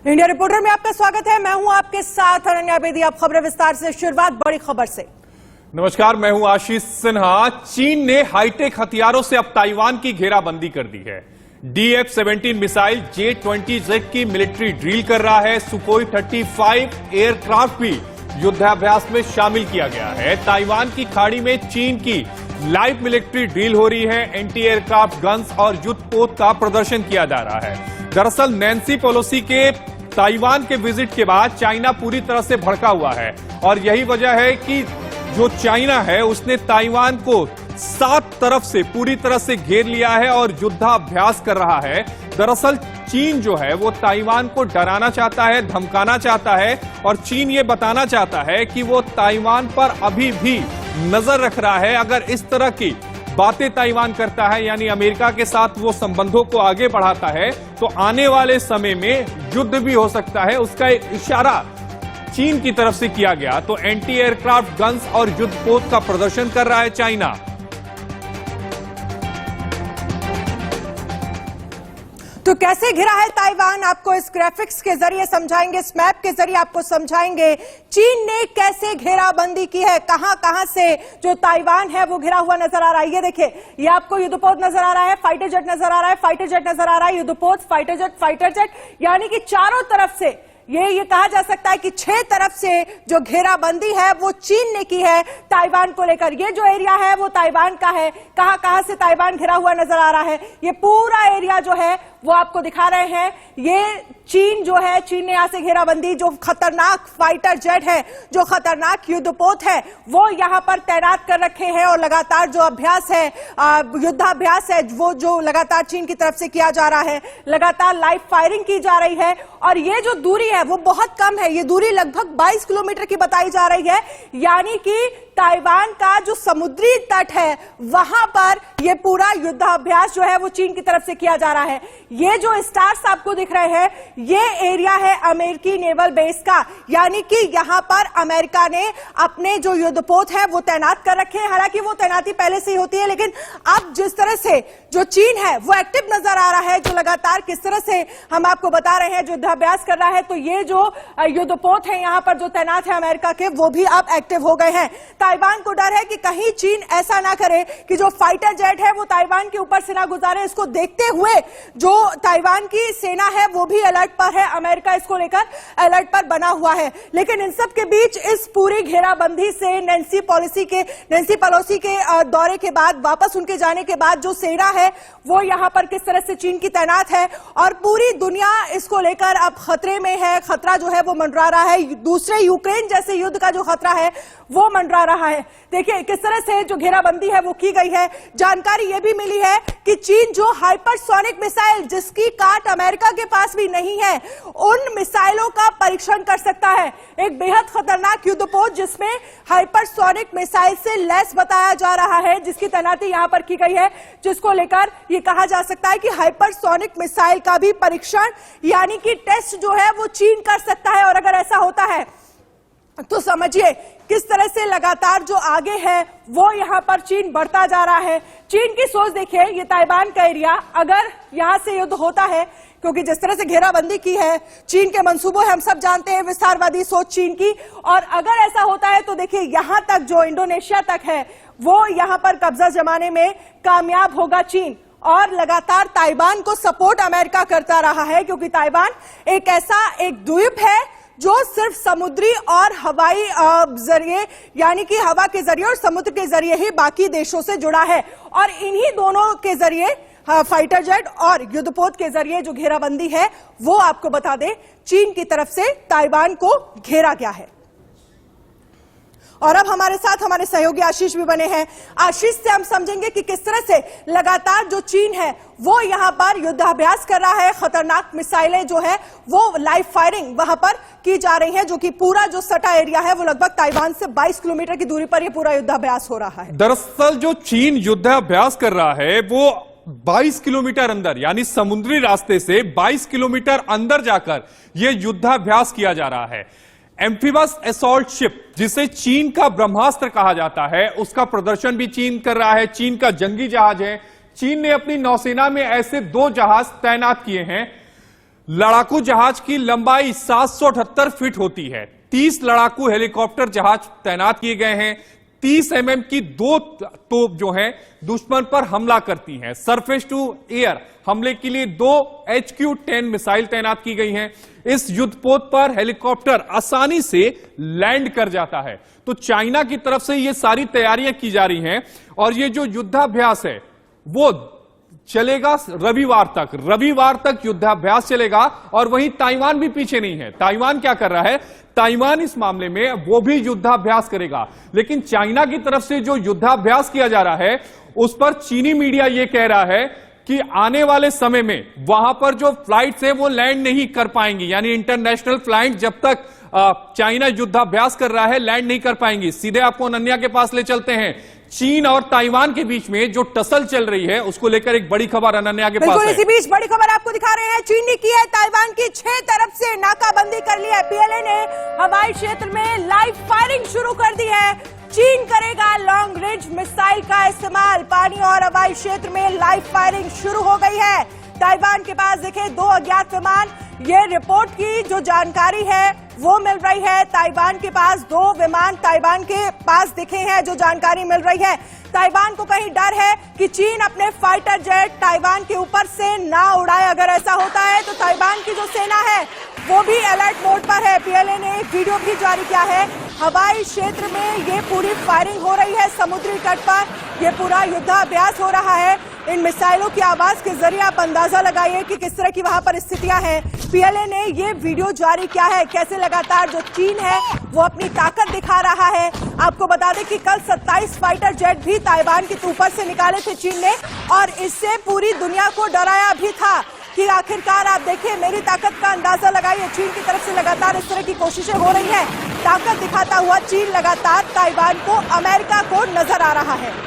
India reporter में आपका स्वागत है। मैं हूं आपके साथ अनन्या बेदी। अब खबरें विस्तार से। शुरुआत बड़ी खबर से। नमस्कार, मैं हूं आशीष सिन्हा। चीन ने हाईटेक हथियारों से अब ताइवान की घेराबंदी कर दी है। DF-17 मिसाइल, J-20Z की मिलिट्री ड्रिल कर रहा है। सुकोई 35 एयरक्राफ्ट भी युद्धाभ्यास में शामिल किया गया है। ताइवान की खाड़ी में चीन की लाइव मिलिट्री ड्रिल हो रही है। एंटी एयरक्राफ्ट गन्स और युद्धपोत का प्रदर्शन किया जा रहा है। दरअसल नैन्सी पेलोसी के ताइवान के विजिट के बाद चाइना पूरी तरह से भड़का हुआ है और यही वजह है कि जो चाइना है उसने ताइवान को 7 तरफ से पूरी तरह से घेर लिया है और युद्धाभ्यास कर रहा है। दरअसल चीन जो है वो ताइवान को डराना चाहता है, धमकाना चाहता है और चीन ये बताना चाहता है कि वो ताइवान पर अभी भी नजर रख रहा है। अगर इस तरह की बातें ताइवान करता है, यानी अमेरिका के साथ वो संबंधों को आगे बढ़ाता है, तो आने वाले समय में युद्ध भी हो सकता है। उसका एक इशारा चीन की तरफ से किया गया। तो एंटी एयरक्राफ्ट गन्स और युद्धपोत का प्रदर्शन कर रहा है चाइना। तो कैसे घिरा है ताइवान, आपको इस ग्राफिक्स के जरिए समझाएंगे, इस मैप के जरिए आपको समझाएंगे चीन ने कैसे घेराबंदी की है, कहां कहां से जो ताइवान है वो घिरा हुआ नजर आ रहा है। ये देखिए, ये आपको युद्धपोत नजर आ रहा है, फाइटर जेट नजर आ रहा है, फाइटर जेट नजर आ रहा है, युद्धपोत, फाइटर जेट, यानी कि चारों तरफ से ये कहा जा सकता है कि 6 तरफ से जो घेराबंदी है वो चीन ने की है ताइवान को लेकर। ये जो एरिया है वो ताइवान का है। कहां कहां से ताइवान घिरा हुआ नजर आ रहा है, ये पूरा एरिया जो है वो आपको दिखा रहे हैं। ये चीन जो है, चीन ने यहां से घेराबंदी, जो खतरनाक फाइटर जेट है, जो खतरनाक युद्धपोत है, वो यहां पर तैनात कर रखे हैं और लगातार जो अभ्यास है, युद्धाभ्यास है, वो जो लगातार चीन की तरफ से किया जा रहा है। लगातार लाइव फायरिंग की जा रही है और ये जो दूरी है वो बहुत कम है। ये दूरी लगभग 22 किलोमीटर की बताई जा रही है, यानी कि ताइवान का जो समुद्री तट है वहां पर ये पूरा युद्धाभ्यास जो है वो चीन की तरफ से किया जा रहा है। ये जो स्टार्स आपको दिख रहे हैं, ये एरिया है अमेरिकी नेवल बेस का, यानी कि यहां पर अमेरिका ने अपने जो युद्धपोत है वो तैनात कर रखे हैं। हालांकि वो तैनाती पहले से ही होती है, लेकिन अब जिस तरह से जो चीन है वो एक्टिव नजर आ रहा है, जो लगातार किस तरह से हम आपको बता रहे हैं युद्धाभ्यास कर रहा है, तो ये जो युद्धपोत है यहां पर जो तैनात है अमेरिका के, वो भी अब एक्टिव हो गए हैं। ताइवान को डर है कि कहीं चीन ऐसा ना करे कि जो फाइटर जेट है वो ताइवान के ऊपर से ना गुजारे। इसको देखते हुए जो ताइवान की सेना है वो भी अलर्ट पर है, अमेरिका इसको लेकर अलर्ट पर बना हुआ है। लेकिन इन सब के बीच इस पूरी घेराबंदी से नैन्सी पेलोसी के दौरे के बाद, वापस उनके जाने के बाद जो सेना है वो यहां पर किस तरह से चीन की तैनात है और पूरी दुनिया इसको लेकर अब खतरे में है। खतरा जो है वो मंडरा रहा है, दूसरे यूक्रेन जैसे युद्ध का जो खतरा है वो मंडरा रहा है। देखिए किस तरह से जो घेराबंदी है वो की गई है। जानकारी ये भी मिली है कि चीन जो हाइपरसोनिक मिसाइल, जिसकी काट अमेरिका के पास भी नहीं है, उन मिसाइलों का परीक्षण कर सकता है। एक बेहद खतरनाक युद्धपोत जिसमें हाइपरसोनिक मिसाइल से लैस बताया जा रहा है, जिसकी तैनाती यहां पर की गई है, जिसको लेकर ये कहा जा सकता है कि हाइपरसोनिक मिसाइल का भी परीक्षण यानी कि टेस्ट जो है वो चीन कर सकता है। और अगर ऐसा होता है तो समझिए किस तरह से लगातार जो आगे है वो यहां पर चीन बढ़ता जा रहा है। चीन की सोच देखिए, ये ताइवान का एरिया, अगर यहां से युद्ध होता है, क्योंकि जिस तरह से घेराबंदी की है, चीन के मंसूबों हम सब जानते हैं, विस्तारवादी सोच चीन की, और अगर ऐसा होता है तो देखिए यहां तक जो इंडोनेशिया तक है वो यहां पर कब्जा जमाने में कामयाब होगा चीन। और लगातार ताइवान को सपोर्ट अमेरिका करता रहा है, क्योंकि ताइवान एक ऐसा एक द्वीप है जो सिर्फ समुद्री और हवाई जरिए, यानी कि हवा के जरिए और समुद्र के जरिए ही बाकी देशों से जुड़ा है। और इन्हीं दोनों के जरिए, फाइटर जेट और युद्धपोत के जरिए जो घेराबंदी है वो आपको बता दें चीन की तरफ से ताइवान को घेरा गया है। और अब हमारे साथ हमारे सहयोगी आशीष भी बने हैं। आशीष से हम समझेंगे कि किस तरह से लगातार जो चीन है वो यहां पर युद्धाभ्यास कर रहा है। खतरनाक मिसाइलें जो है वो लाइव फायरिंग वहां पर की जा रही है, जो कि पूरा जो सटा एरिया है वो लगभग ताइवान से 22 किलोमीटर की दूरी पर यह पूरा युद्धाभ्यास हो रहा है। दरअसल जो चीन युद्धाभ्यास कर रहा है वो 22 किलोमीटर अंदर, यानी समुद्री रास्ते से 22 किलोमीटर अंदर जाकर यह युद्धाभ्यास किया जा रहा है। एम्फीबस असॉल्ट शिप, जिसे चीन का ब्रह्मास्त्र कहा जाता है, उसका प्रदर्शन भी चीन कर रहा है। चीन का जंगी जहाज है। चीन ने अपनी नौसेना में ऐसे 2 जहाज तैनात किए हैं। लड़ाकू जहाज की लंबाई 778 फीट होती है। 30 लड़ाकू हेलीकॉप्टर जहाज तैनात किए गए हैं। 30 mm की 2 तोप जो हैं दुश्मन पर हमला करती हैं। सरफेस टू एयर हमले के लिए 2 HQ-10 मिसाइल तैनात की गई हैं। इस युद्धपोत पर हेलीकॉप्टर आसानी से लैंड कर जाता है। तो चाइना की तरफ से ये सारी तैयारियां की जा रही हैं और ये जो युद्धाभ्यास है वो चलेगा रविवार तक युद्धाभ्यास चलेगा। और वहीं ताइवान भी पीछे नहीं है। ताइवान क्या कर रहा है? ताइवान इस मामले में वो भी युद्धाभ्यास करेगा। लेकिन चाइना की तरफ से जो युद्धाभ्यास किया जा रहा है उस पर चीनी मीडिया ये कह रहा है कि आने वाले समय में वहां पर जो फ्लाइट्स है वो लैंड नहीं कर पाएंगी, यानी इंटरनेशनल फ्लाइट जब तक चाइना युद्धाभ्यास कर रहा है लैंड नहीं कर पाएंगी। सीधे आपको अनन्या के पास ले चलते हैं। चीन और ताइवान के बीच में जो टसल चल रही है उसको लेकर एक बड़ी खबर अनन्या के पास है। इसी बीच बड़ी खबर आपको दिखा रहे हैं। चीन ने की है ताइवान की 6 तरफ से नाकाबंदी कर ली है। पीएलए ने हवाई क्षेत्र में लाइव फायरिंग शुरू कर दी है। चीन करेगा लॉन्ग रेंज मिसाइल का इस्तेमाल। पानी और हवाई क्षेत्र में लाइव फायरिंग शुरू हो गई है। ताइवान के पास देखे 2 अज्ञात विमान, ये रिपोर्ट की जो जानकारी है वो मिल रही है। ताइवान के पास 2 विमान ताइवान के पास दिखे हैं, जो जानकारी मिल रही है। ताइवान को कहीं डर है कि चीन अपने फाइटर जेट ताइवान के ऊपर से ना उड़ाए। अगर ऐसा होता है तो ताइवान की जो सेना है वो भी अलर्ट मोड पर है। पीएलए ने एक वीडियो भी जारी किया है। हवाई क्षेत्र में ये पूरी फायरिंग हो रही है। समुद्री तट पर ये पूरा युद्धाभ्यास हो रहा है। इन मिसाइलों की आवाज के जरिए आप अंदाजा लगाइए कि किस तरह की वहां पर स्थितियां हैं। पीएलए ने ये वीडियो जारी किया है कैसे लगातार जो चीन है वो अपनी ताकत दिखा रहा है। आपको बता दें कि कल 27 फाइटर जेट भी ताइवान के ऊपर से निकाले थे चीन ने, और इससे पूरी दुनिया को डराया भी था कि आखिरकार आप देखिए मेरी ताकत का अंदाजा लगाइए। चीन की तरफ से लगातार इस तरह की कोशिशें हो रही हैं। ताकत दिखाता हुआ चीन लगातार ताइवान को, अमेरिका को नजर आ रहा है।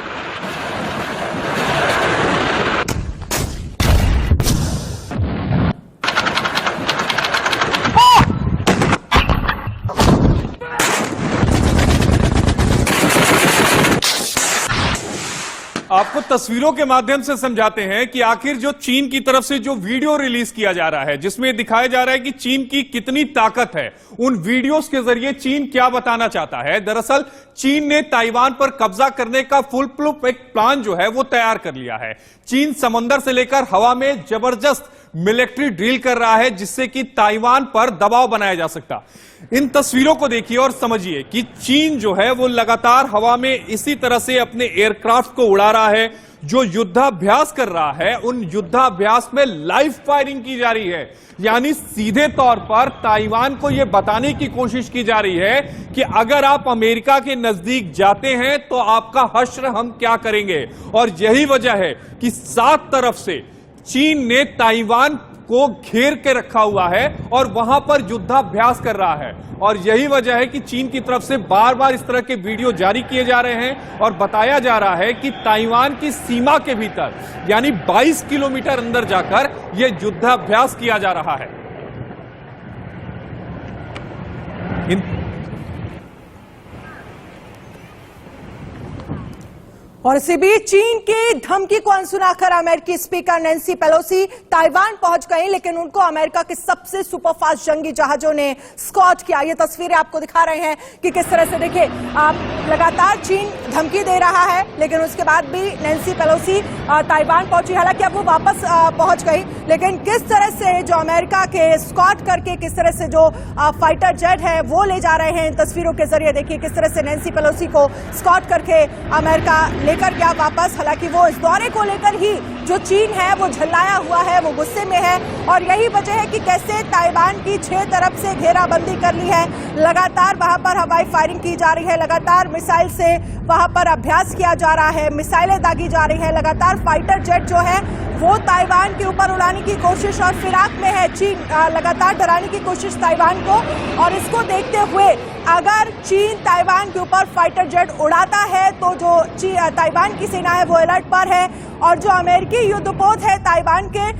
आपको तस्वीरों के माध्यम से समझाते हैं कि आखिर जो चीन की तरफ से जो वीडियो रिलीज किया जा रहा है जिसमें दिखाया जा रहा है कि चीन की कितनी ताकत है, उन वीडियोस के जरिए चीन क्या बताना चाहता है। दरअसल चीन ने ताइवान पर कब्जा करने का फुल प्रूफ एक प्लान जो है वो तैयार कर लिया है। चीन समंदर से लेकर हवा में जबरदस्त मिलिट्री ड्रिल कर रहा है जिससे कि ताइवान पर दबाव बनाया जा सकता। इन तस्वीरों को देखिए और समझिए कि चीन जो है वो लगातार हवा में इसी तरह से अपने एयरक्राफ्ट को उड़ा रहा है। जो युद्धाभ्यास कर रहा है उन युद्धाभ्यास में लाइव फायरिंग की जा रही है, यानी सीधे तौर पर ताइवान को यह बताने की कोशिश की जा रही है कि अगर आप अमेरिका के नजदीक जाते हैं तो आपका हश्र हम क्या करेंगे। और यही वजह है कि 7 तरफ से चीन ने ताइवान को घेर के रखा हुआ है और वहां पर युद्धाभ्यास कर रहा है। और यही वजह है कि चीन की तरफ से बार बार इस तरह के वीडियो जारी किए जा रहे हैं और बताया जा रहा है कि ताइवान की सीमा के भीतर यानी 22 किलोमीटर अंदर जाकर यह युद्धाभ्यास किया जा रहा है। और इसी बीच चीन की धमकी को अनसुनाकर अमेरिकी स्पीकर नैन्सी पेलोसी ताइवान पहुंच गई, लेकिन उनको अमेरिका के सबसे सुपरफास्ट जंगी जहाजों ने स्कॉट किया। ये तस्वीरें आपको दिखा रहे हैं कि किस तरह से, देखिए आप, लगातार चीन धमकी दे रहा है लेकिन उसके बाद भी नैन्सी पेलोसी ताइवान पहुंची। हालांकि अब वो वापस पहुंच गई, लेकिन किस तरह से जो अमेरिका के स्कॉट करके किस तरह से जो फाइटर जेट है वो ले जा रहे हैं। इन तस्वीरों के जरिए देखिए किस तरह से नैन्सी पेलोसी को स्कॉट करके अमेरिका लेकर गया वापस। हालांकि वो इस दौरे को लेकर ही जो चीन है वो झल्लाया हुआ है, वो गुस्से में है और यही वजह है कि कैसे ताइवान की 6 तरफ से घेराबंदी कर ली है। लगातार वहां पर हवाई फायरिंग की जा रही है, लगातार मिसाइल से वहां पर अभ्यास किया जा रहा है, मिसाइलें दागी जा रही है। लगातार फाइटर जेट जो है वो ताइवान के ऊपर उड़ाने की कोशिश और फिराक में है। चीन लगातार डराने की कोशिश ताइवान को, और इसको देखते हुए अगर चीन ताइवान के ऊपर फाइटर जेट उड़ाता है तो जो ताइवान की सेना है वो अलर्ट पर है। और जो अमेरिकी युद्धपोत है ताइवान के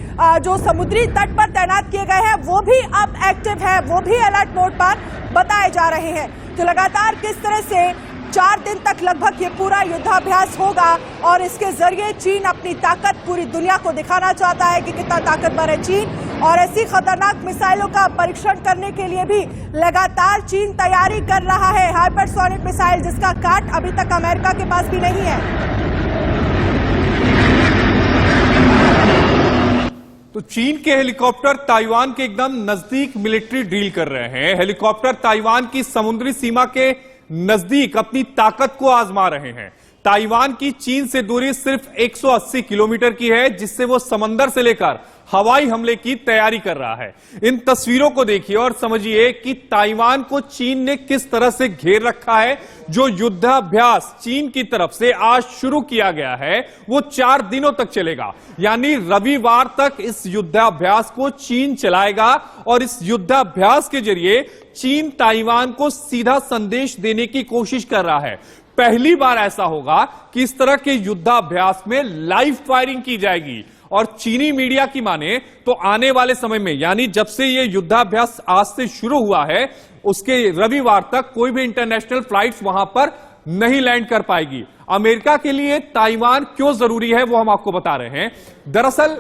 जो समुद्री तट पर तैनात किए गए हैं वो भी अब एक्टिव है, वो भी अलर्ट मोड पर बताए जा रहे हैं। तो लगातार किस तरह से 4 दिन तक लगभग ये पूरा युद्धाभ्यास होगा और इसके जरिए चीन अपनी ताकत पूरी दुनिया को दिखाना चाहता है कि कितना ताकतवर है चीन। और ऐसी खतरनाक मिसाइलों का परीक्षण करने के लिए भी लगातार चीन तैयारी कर रहा है। हाइपरसोनिक मिसाइल जिसका काट अभी तक अमेरिका के पास भी नहीं है। तो चीन के हेलीकॉप्टर ताइवान के एकदम नजदीक मिलिट्री ड्रिल कर रहे हैं। हेलीकॉप्टर ताइवान की समुद्री सीमा के नजदीक अपनी ताकत को आजमा रहे हैं। ताइवान की चीन से दूरी सिर्फ 180 किलोमीटर की है, जिससे वो समंदर से लेकर हवाई हमले की तैयारी कर रहा है। इन तस्वीरों को देखिए और समझिए कि ताइवान को चीन ने किस तरह से घेर रखा है। जो युद्धाभ्यास चीन की तरफ से आज शुरू किया गया है वो 4 दिनों तक चलेगा, यानी रविवार तक इस युद्धाभ्यास को चीन चलाएगा और इस युद्धाभ्यास के जरिए चीन ताइवान को सीधा संदेश देने की कोशिश कर रहा है। पहली बार ऐसा होगा कि इस तरह के युद्धाभ्यास में लाइव फायरिंग की जाएगी और चीनी मीडिया की माने तो आने वाले समय में, यानी जब से यह युद्धाभ्यास आज से शुरू हुआ है, उसके रविवार तक कोई भी इंटरनेशनल फ्लाइट्स वहां पर नहीं लैंड कर पाएगी। अमेरिका के लिए ताइवान क्यों जरूरी है वो हम आपको बता रहे हैं। दरअसल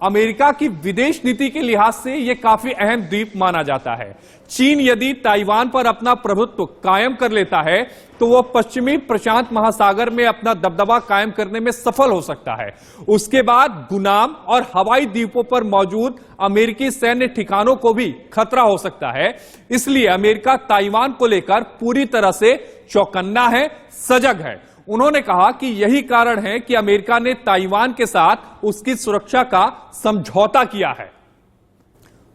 अमेरिका की विदेश नीति के लिहाज से यह काफी अहम द्वीप माना जाता है। चीन यदि ताइवान पर अपना प्रभुत्व कायम कर लेता है तो वह पश्चिमी प्रशांत महासागर में अपना दबदबा कायम करने में सफल हो सकता है। उसके बाद गुनाम और हवाई द्वीपों पर मौजूद अमेरिकी सैन्य ठिकानों को भी खतरा हो सकता है। इसलिए अमेरिका ताइवान को लेकर पूरी तरह से चौकन्ना है, सजग है। उन्होंने कहा कि यही कारण है कि अमेरिका ने ताइवान के साथ उसकी सुरक्षा का समझौता किया है।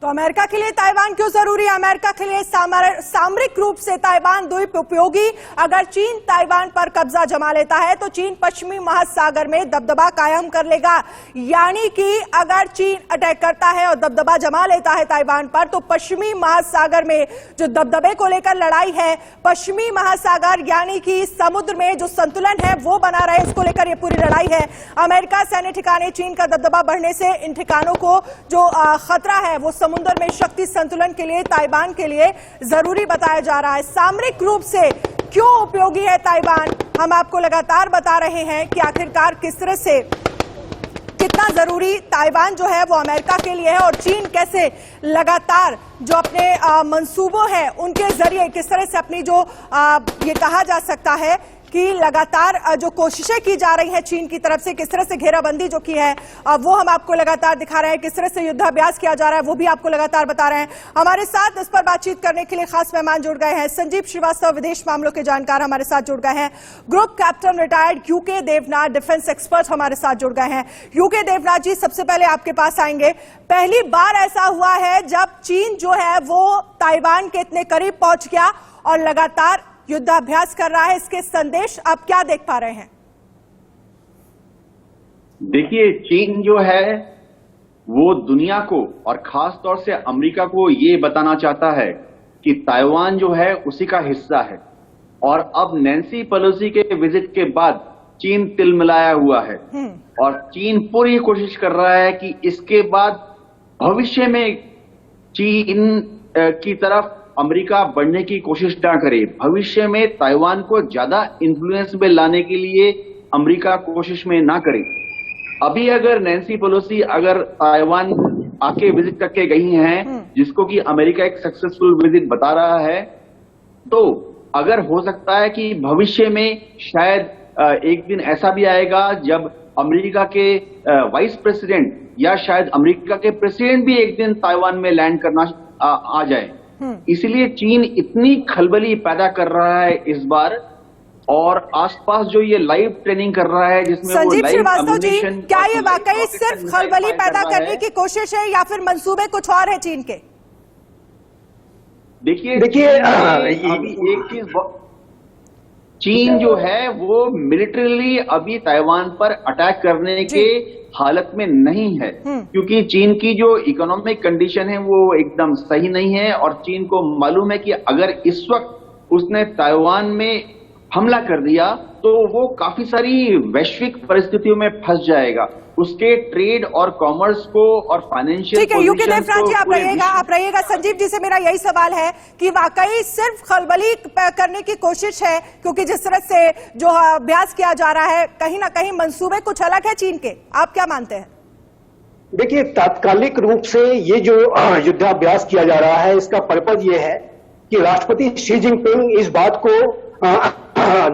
तो अमेरिका के लिए ताइवान क्यों जरूरी है? अमेरिका के लिए सामरिक रूप से ताइवान द्वीप उपयोगी। अगर चीन ताइवान पर कब्जा जमा लेता है तो चीन पश्चिमी महासागर में दबदबा कायम कर लेगा, यानी कि अगर चीन अटैक करता है और दबदबा जमा लेता है ताइवान पर तो पश्चिमी महासागर में जो दबदबे को लेकर लड़ाई है, पश्चिमी महासागर यानी कि समुद्र में जो संतुलन है वो बना रहे, उसको लेकर ये पूरी लड़ाई है। अमेरिका सैन्य ठिकाने, चीन का दबदबा बढ़ने से इन ठिकानों को जो खतरा है वो समुद्र में शक्ति संतुलन के लिए, ताइवान के लिए जरूरी बताया जा रहा है। सामरिक रूप से क्यों उपयोगी है ताइवान, हम आपको लगातार बता रहे हैं कि आखिरकार किस तरह से कितना जरूरी ताइवान जो है वो अमेरिका के लिए है और चीन कैसे लगातार जो अपने मंसूबों हैं उनके जरिए किस तरह से अपनी जो ये कहा जा सकता है कि लगातार जो कोशिशें की जा रही हैं चीन की तरफ से, किस तरह से घेराबंदी जो की है वो हम आपको लगातार दिखा रहे हैं, किस तरह से युद्धाभ्यास किया जा रहा है वो भी आपको लगातार बता रहे हैं। हमारे साथ इस पर बातचीत करने के लिए खास मेहमान जुड़ गए हैं। संजीव श्रीवास्तव विदेश मामलों के जानकार हमारे साथ जुड़ गए हैं। Group captain retired UK Devnath defence expert हमारे साथ जुड़ गए हैं। यूके देवनाथ जी, सबसे पहले आपके पास आएंगे। पहली बार ऐसा हुआ है जब चीन जो है वो ताइवान के इतने करीब पहुंच गया और लगातार युद्धाभ्यास कर रहा है, इसके संदेश आप क्या देख पा रहे हैं? देखिए, चीन जो है वो दुनिया को और खास तौर से अमेरिका को ये बताना चाहता है कि ताइवान जो है उसी का हिस्सा है। और अब नैन्सी पेलोसी के विजिट के बाद चीन तिलमिलाया हुआ है और चीन पूरी कोशिश कर रहा है कि इसके बाद भविष्य में चीन की तरफ अमेरिका बढ़ने की कोशिश ना करे। भविष्य में ताइवान को ज्यादा इन्फ्लुएंस में लाने के लिए अमेरिका कोशिश में ना करे। अभी अगर नैन्सी पेलोसी अगर ताइवान आके विजिट करके गई हैं, जिसको कि अमेरिका एक सक्सेसफुल विजिट बता रहा है, तो अगर हो सकता है कि भविष्य में शायद एक दिन ऐसा भी आएगा जब अमेरिका के वाइस प्रेसिडेंट या शायद अमेरिका के प्रेसिडेंट भी एक दिन ताइवान में लैंड करना आ जाए। इसलिए चीन इतनी खलबली पैदा कर रहा है इस बार और आसपास जो ये लाइव ट्रेनिंग कर रहा है जिसमें संजीव श्रीवास्तव जी, क्या ये वाकई सिर्फ खलबली पैदा करने की कोशिश है या फिर मंसूबे कुछ और है चीन के? देखिए अभी एक चीज, चीन जो है वो मिलिट्रीली अभी ताइवान पर अटैक करने के हालत में नहीं है, क्योंकि चीन की जो इकोनॉमिक कंडीशन है वो एकदम सही नहीं है और चीन को मालूम है कि अगर इस वक्त उसने ताइवान में हमला कर दिया तो वो काफी सारी वैश्विक परिस्थितियों में फंस जाएगा। उसके ट्रेड और कॉमर्स को और फाइनेंशियल, ठीक है यूके देवनाथ जी, आप रहिएगा। संजीव जी से मेरा यही सवाल है कि वाकई सिर्फ खलबली करने की कोशिश है, क्योंकि जिस तरह से जो अभ्यास किया जा रहा है कहीं ना कहीं मंसूबे कुछ अलग है चीन के, आप क्या मानते हैं? देखिए, तात्कालिक रूप से ये जो युद्धाभ्यास किया जा रहा है, इसका पर्पज ये है कि राष्ट्रपति शी जिनपिंग इस बात को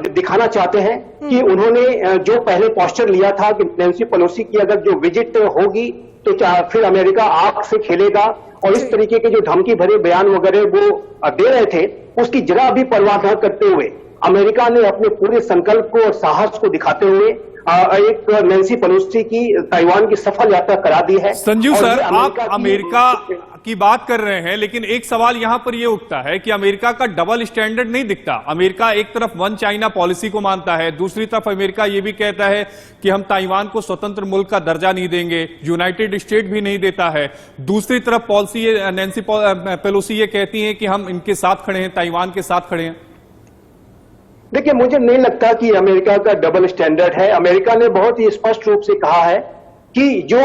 दिखाना चाहते हैं कि उन्होंने जो पहले पोस्चर लिया था कि नैन्सी पेलोसी की अगर जो विजिट होगी तो फिर अमेरिका आग से खेलेगा, और इस तरीके के जो धमकी भरे बयान वगैरह वो दे रहे थे, उसकी जरा भी परवाह न करते हुए अमेरिका ने अपने पूरे संकल्प को और साहस को दिखाते हुए एक नैन्सी पेलोसी की ताइवान की सफल यात्रा करा दी है। संजीव सर, आप अमेरिका की बात कर रहे हैं, लेकिन एक सवाल यहां पर यह उठता है कि अमेरिका का डबल स्टैंडर्ड नहीं दिखता। अमेरिका एक तरफ वन चाइना पॉलिसी को मानता है, दूसरी तरफ अमेरिका यह भी कहता है कि हम ताइवान को स्वतंत्र मुल्क का दर्जा नहीं देंगे, यूनाइटेड स्टेट भी नहीं देता है। दूसरी तरफ पॉलिसी नैन्सी पेलोसी ये कहती हैं कि हम इनके साथ खड़े हैं, ताइवान के साथ खड़े हैं। देखिए, मुझे नहीं लगता कि अमेरिका का डबल स्टैंडर्ड है। अमेरिका ने बहुत ही स्पष्ट रूप से कहा है कि जो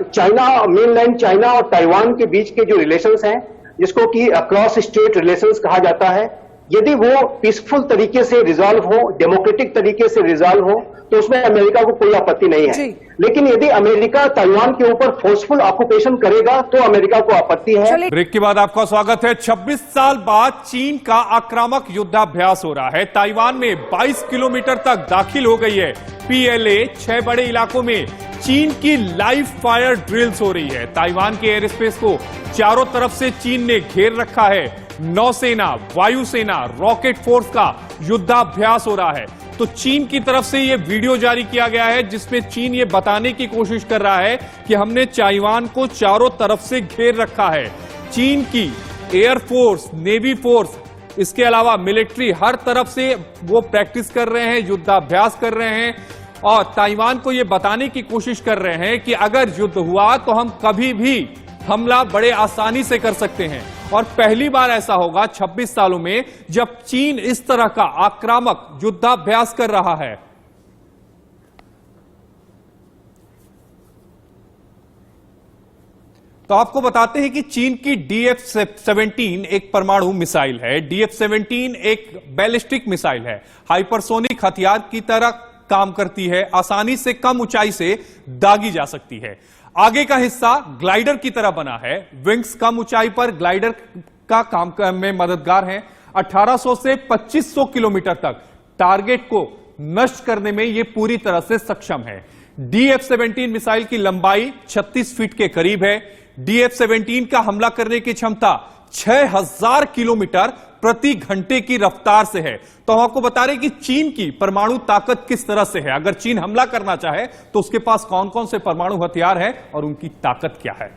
चाइना, मेनलैंड चाइना और ताइवान के बीच के जो रिलेशंस हैं, जिसको कि क्रॉस स्टेट रिलेशंस कहा जाता है, यदि वो पीसफुल तरीके से रिजॉल्व हो, डेमोक्रेटिक तरीके से रिजॉल्व हो, तो उसमें अमेरिका को कोई आपत्ति नहीं है। लेकिन यदि अमेरिका ताइवान के ऊपर फोर्सफुल ऑक्यूपेशन करेगा तो अमेरिका को आपत्ति है। ब्रेक के बाद आपका स्वागत है। 26 साल बाद चीन का आक्रामक युद्धाभ्यास हो रहा है। ताइवान में 22 किलोमीटर तक दाखिल हो गई है PLA। 6 बड़े इलाकों में चीन की लाइव फायर ड्रिल्स हो रही है। ताइवान के एयर स्पेस को चारों तरफ से चीन ने घेर रखा है। नौसेना, वायुसेना, रॉकेट फोर्स का युद्धाभ्यास हो रहा है। तो चीन की तरफ से यह वीडियो जारी किया गया है जिसमें चीन ये बताने की कोशिश कर रहा है कि हमने ताइवान को चारों तरफ से घेर रखा है। चीन की एयरफोर्स, नेवी फोर्स, इसके अलावा मिलिट्री, हर तरफ से वो प्रैक्टिस कर रहे हैं, युद्धाभ्यास कर रहे हैं और ताइवान को यह बताने की कोशिश कर रहे हैं कि अगर युद्ध हुआ तो हम कभी भी हमला बड़े आसानी से कर सकते हैं। और पहली बार ऐसा होगा 26 सालों में जब चीन इस तरह का आक्रामक युद्धाभ्यास कर रहा है। तो आपको बताते हैं कि चीन की DF-17 एक परमाणु मिसाइल है। DF-17 एक बैलिस्टिक मिसाइल है, हाइपरसोनिक हथियार की तरह काम करती है, आसानी से कम ऊंचाई से दागी जा सकती है। आगे का हिस्सा ग्लाइडर की तरह बना है। विंग्स कम ऊंचाई पर ग्लाइडर का काम में मददगार हैं। 1800 से 2500 किलोमीटर तक टारगेट को नष्ट करने में यह पूरी तरह से सक्षम है। DF-17 मिसाइल की लंबाई 36 फीट के करीब है। DF-17 का हमला करने की क्षमता 6000 किलोमीटर प्रति घंटे की रफ्तार से है। तो हम आपको बता रहे हैं कि चीन की परमाणु ताकत किस तरह से है। अगर चीन हमला करना चाहे तो उसके पास कौन कौन से परमाणु हथियार हैं और उनकी ताकत क्या है।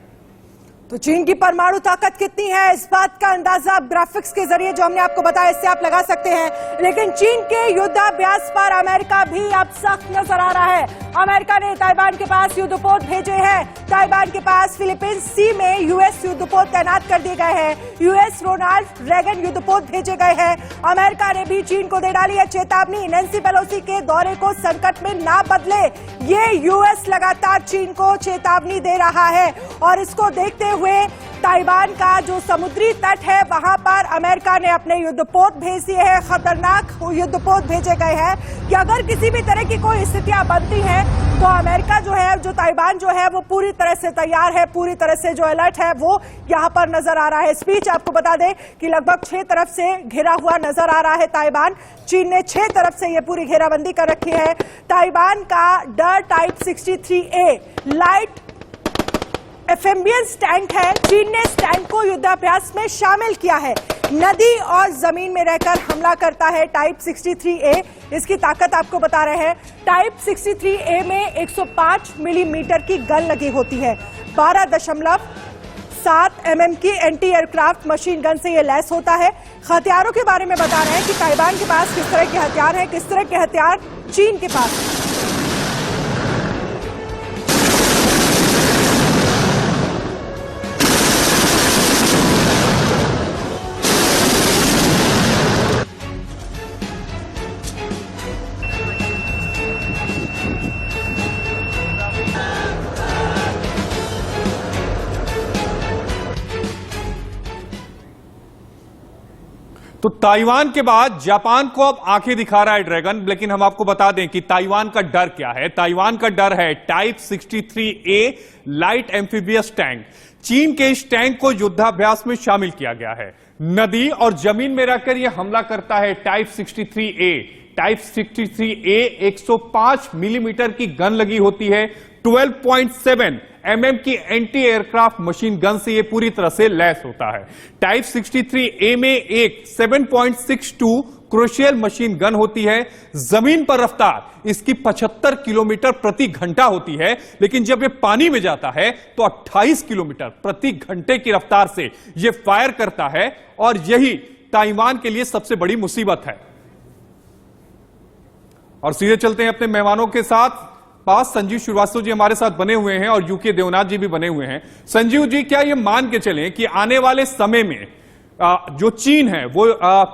तो चीन की परमाणु ताकत कितनी है, इस बात का अंदाजा आप ग्राफिक्स के जरिए जो हमने आपको बताया इससे आप लगा सकते हैं। लेकिन चीन के युद्धाभ्यास पर अमेरिका भी अब सख्त नजर आ रहा है। अमेरिका ने ताइवान के पास युद्धपोत भेजे हैं। ताइवान के पास फिलीपींस सी में US युद्धपोत तैनात कर दिए गए हैं। US रोनाल्ड रेगन युद्धपोत भेजे गए हैं। अमेरिका ने भी चीन को दे डाली है चेतावनी, नैन्सी पेलोसी के दौरे को संकट में ना बदले। ये US लगातार चीन को चेतावनी दे रहा है और इसको देखते हुए ताइवान का जो समुद्री तट है वहां पर अमेरिका ने अपने युद्धपोत भेज दिए हैं। खतरनाक युद्धपोत भेजे गए हैं कि अगर किसी भी तरह की कोई स्थितियां बनती हैं तो अमेरिका जो है, जो ताइवान जो है वो पूरी तरह से तैयार है, पूरी तरह से जो अलर्ट है वो यहां पर नजर आ रहा है। स्पीच आपको बता दें कि लगभग 6 तरफ से घिरा हुआ नजर आ रहा है ताइवान। चीन ने 6 तरफ से ये पूरी घेराबंदी कर रखी है। ताइवान का डर type 63A light amphibians tank है। चीन ने इस टैंक को युद्धाभ्यास में शामिल किया है। नदी और जमीन में रहकर हमला करता है टाइप 63A। इसकी ताकत आपको बता रहे हैं। टाइप 63A में 105 मिलीमीटर की गन लगी होती है। 12.7 mm की एंटी एयरक्राफ्ट मशीन गन से यह लैस होता है। हथियारों के बारे में बता रहे हैं कि ताइवान के पास किस तरह के हथियार हैं, किस तरह के हथियार चीन के पास। तो ताइवान के बाद जापान को अब आंखें दिखा रहा है ड्रैगन, लेकिन हम आपको बता दें कि ताइवान का डर क्या है। ताइवान का डर है type 63A light amphibious tank. चीन के इस टैंक को युद्धाभ्यास में शामिल किया गया है। नदी और जमीन में रहकर यह हमला करता है type 63A। Type 63A 105 millimetre की गन लगी होती है। 12.7 mm की एंटी एयरक्राफ्ट मशीन गन से यह पूरी तरह से लैस होता है। टाइप 63A में एक 7.62 क्रूशियल मशीन गन होती है। जमीन पर रफ्तार इसकी 75 किलोमीटर प्रति घंटा होती है, लेकिन जब यह पानी में जाता है तो 28 किलोमीटर प्रति घंटे की रफ्तार से यह फायर करता है, और यही ताइवान के लिए सबसे बड़ी मुसीबत है। और सीधे चलते हैं अपने मेहमानों के साथ पास। संजीव श्रीवास्तव जी हमारे साथ बने हुए हैं और यूके देवनाथ जी भी बने हुए हैं। संजीव जी, क्या ये मान के चलें कि आने वाले समय में जो चीन है वो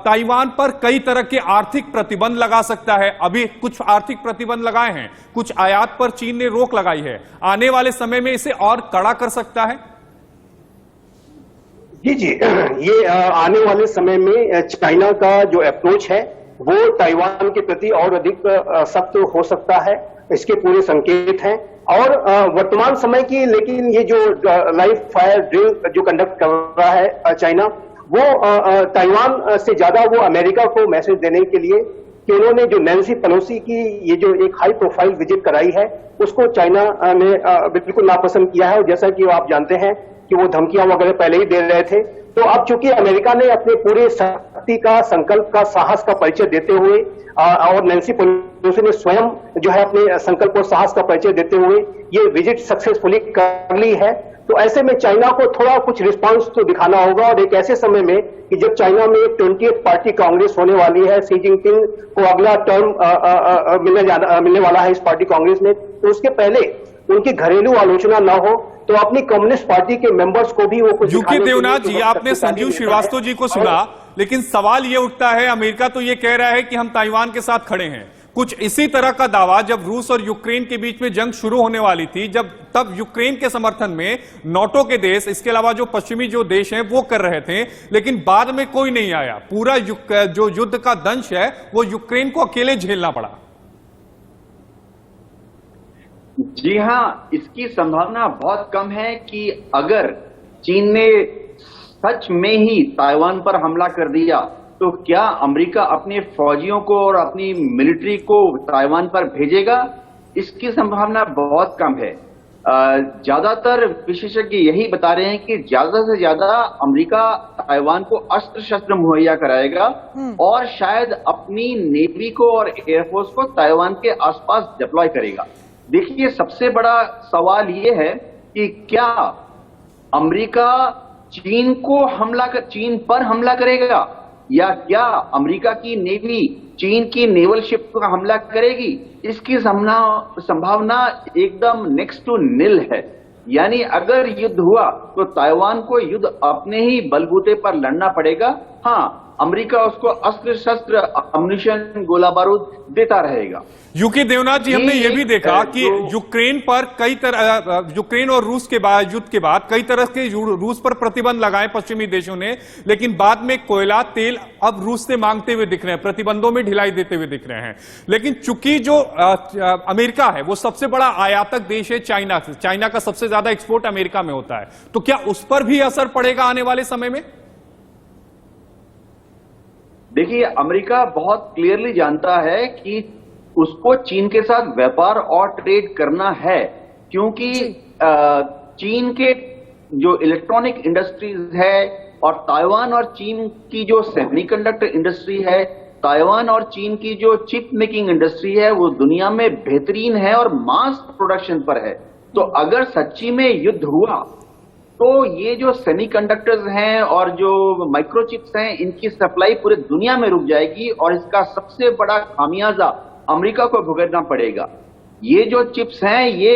ताइवान पर कई तरह के आर्थिक प्रतिबंध लगा सकता है? अभी कुछ आर्थिक प्रतिबंध लगाए हैं, कुछ आयात पर चीन ने रोक लगाई है, आने वाले समय में इसे और कड़ा कर सकता है? जी, ये आने वाले समय में चाइना का जो अप्रोच है वो ताइवान के प्रति और अधिक सख्त हो सकता है, इसके पूरे संकेत हैं। और वर्तमान समय की, लेकिन ये जो लाइव फायर ड्रिल जो कंडक्ट कर रहा है चाइना, वो ताइवान से ज्यादा वो अमेरिका को मैसेज देने के लिए कि उन्होंने जो नैन्सी पेलोसी की ये जो एक हाई प्रोफाइल विजिट कराई है उसको चाइना ने बिल्कुल नापसंद किया है। और जैसा कि आप जानते हैं कि वो धमकियां वगैरह पहले ही दे रहे थे, तो अब चूंकि अमेरिका ने अपने पूरे शक्ति का, संकल्प का, साहस का परिचय देते हुए और नैन्सी पेलोसी ने स्वयं जो है अपने संकल्प और साहस का परिचय देते हुए ये विजिट सक्सेसफुली कर ली है, तो ऐसे में चाइना को थोड़ा कुछ रिस्पांस तो दिखाना होगा। और एक ऐसे समय में कि जब चाइना में 20th पार्टी कांग्रेस होने वाली है, शी जिनपिंग को अगला टर्म मिलने वाला है इस पार्टी कांग्रेस में, तो उसके पहले उनकी घरेलू आलोचना न हो, तो अपनी कम्युनिस्ट पार्टी के मेंबर्स को भी वो कुछ यूके देवनाथ जी, आपने संजीव श्रीवास्तव जी को सुना, लेकिन सवाल यह उठता है, अमेरिका तो यह कह रहा है कि हम ताइवान के साथ खड़े हैं। कुछ इसी तरह का दावा जब रूस और यूक्रेन के बीच में जंग शुरू होने वाली थी, तब यूक्रेन के समर्थन में नाटो के देश, इसके अलावा जो पश्चिमी जो देश हैं वो कर रहे थे, लेकिन बाद में कोई नहीं आया। पूरा जो युद्ध का दंश है वो यूक्रेन को अकेले झेलना पड़ा। जी हां, इसकी संभावना बहुत कम है कि अगर चीन ने सच में ही ताइवान पर हमला कर दिया तो क्या अमेरिका अपने फौजियों को और अपनी मिलिट्री को ताइवान पर भेजेगा? इसकी संभावना बहुत कम है। ज्यादातर विशेषज्ञ यही बता रहे हैं कि ज्यादा से ज्यादा अमेरिका ताइवान को अस्त्र शस्त्र मुहैया कराएगा और शायद अपनी नेवी को और एयरफोर्स को ताइवान के आसपास डिप्लॉय करेगा। देखिए, सबसे बड़ा सवाल ये है कि क्या अमेरिका चीन पर हमला करेगा, या क्या अमेरिका की नेवी चीन की नेवल शिप पर हमला करेगी? इसकी संभावना एकदम नेक्स्ट टू निल है। यानी अगर युद्ध हुआ तो ताइवान को युद्ध अपने ही बलबूते पर लड़ना पड़ेगा। हाँ, अमेरिका उसको अस्त्र शस्त्र, अम्युनिशन, गोला बारूद देता रहेगा। यूके देवनाथ जी, हमने ये भी देखा कि यूक्रेन पर यूक्रेन और रूस के बाद, युद्ध के बाद कई तरह के रूस पर प्रतिबंध लगाए पश्चिमी देशों ने, लेकिन बाद में कोयला, तेल अब रूस से मांगते हुए दिख रहे हैं, प्रतिबंधों में ढिलाई देते हुए दिख रहे हैं। लेकिन चूंकि जो अमेरिका है वो सबसे बड़ा आयातक देश है चाइना से, चाइना का सबसे ज्यादा एक्सपोर्ट अमेरिका में होता है, तो क्या उस पर भी असर पड़ेगा आने वाले समय में? देखिए, अमेरिका बहुत क्लियरली जानता है कि उसको चीन के साथ व्यापार और ट्रेड करना है, क्योंकि चीन के जो इलेक्ट्रॉनिक इंडस्ट्रीज है और ताइवान और चीन की जो सेमीकंडक्टर इंडस्ट्री है, ताइवान और चीन की जो चिप मेकिंग इंडस्ट्री है, वो दुनिया में बेहतरीन है और मास प्रोडक्शन पर है। तो अगर सच्ची में युद्ध हुआ तो ये जो सेमीकंडक्टर्स हैं और जो माइक्रोचिप्स हैं, इनकी सप्लाई पूरे दुनिया में रुक जाएगी और इसका सबसे बड़ा खामियाजा अमेरिका को भुगतना पड़ेगा। ये जो चिप्स हैं ये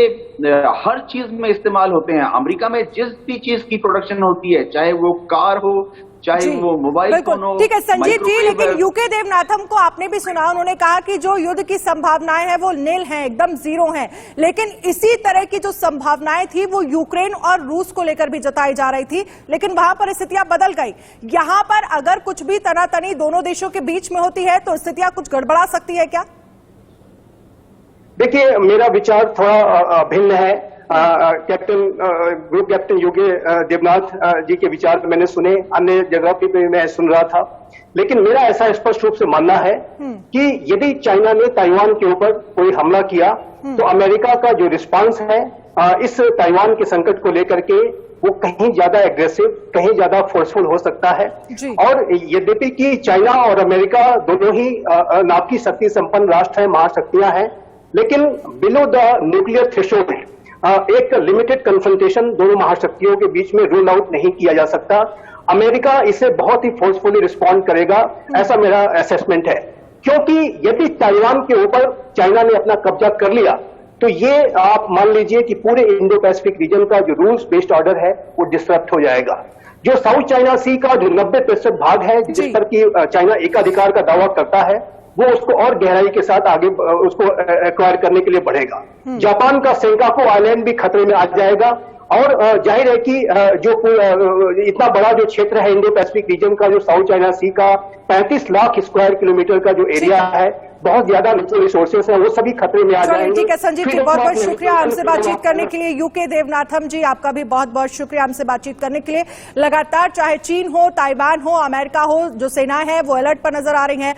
हर चीज में इस्तेमाल होते हैं। अमेरिका में जिस भी चीज की प्रोडक्शन होती है, चाहे वो कार हो, चाहे जी, वो मोबाइल बिल्कुल। फोन हो। ठीक है संजीव जी, माइक्रोवेव लेकिन यूके देवनाथम को आपने भी सुना, उन्होंने कहा कि जो युद्ध की संभावनाएं हैं वो नील हैं, एकदम जीरो हैं। लेकिन इसी तरह की जो संभावनाएं थी वो यूक्रेन और रूस को लेकर भी जताई जा रही थी, लेकिन वहां परिस्थितियां बदल गई। यहां पर अगर कुछ भी तनातनी दोनों देशों के बीच में होती है तो स्थितियां कुछ गड़बड़ा सकती है क्या? देखिए, मेरा विचार थोड़ा भिन्न है। ग्रुप कैप्टन यूके देवनाथ जी के विचार मैंने सुने, अन्य जगह पे मैं सुन रहा था, लेकिन मेरा ऐसा स्पष्ट रूप से मानना है कि यदि चाइना ने ताइवान के ऊपर कोई हमला किया तो अमेरिका का जो रिस्पांस है इस ताइवान के संकट को लेकर के वो कहीं ज्यादा एग्रेसिव, कहीं ज्यादा फोर्सफुल हो सकता है। और यद्यपि कि चाइना और अमेरिका दोनों ही नाप की शक्ति संपन्न राष्ट्र हैं, महाशक्तियां हैं, लेकिन बिलो द न्यूक्लियर थ्रेशोल्ड एक लिमिटेड कन्फ्रंटेशन दोनों महाशक्तियों के बीच में रूल आउट नहीं किया जा सकता। अमेरिका इसे बहुत ही फोर्सफुली रिस्पॉन्ड करेगा, ऐसा मेरा असेसमेंट है। क्योंकि यदि ताइवान के ऊपर चाइना ने अपना कब्जा कर लिया तो ये आप मान लीजिए कि पूरे इंडो पैसिफिक रीजन का जो रूल्स बेस्ड ऑर्डर है वो डिस्टर्ब हो जाएगा। जो साउथ चाइना सी का जो 90% भाग है जिस पर कि चाइना एकाधिकार का दावा करता है, वो उसको और गहराई के साथ आगे उसको एक्वायर करने के लिए बढ़ेगा। जापान का सेंकाकू आइलैंड भी खतरे में आ जाएगा। और जाहिर है कि जो इतना बड़ा जो क्षेत्र है इंडो पैसिफिक रीजन का, जो साउथ चाइना सी का 35 लाख स्क्वायर किलोमीटर का जो एरिया है, बहुत ज्यादा नेचुरल रिसोर्सेस है, वो सभी खतरे में आ जाएंगे। ठीक है संजीव जी, बहुत बहुत शुक्रिया हमसे बातचीत करने के लिए। यूके देवनाथम जी, आपका भी बहुत बहुत शुक्रिया हमसे बातचीत करने के लिए। लगातार चाहे चीन हो, ताइवान हो, अमेरिका हो, जो सेनाएं हैं वो अलर्ट पर नजर आ रही हैं।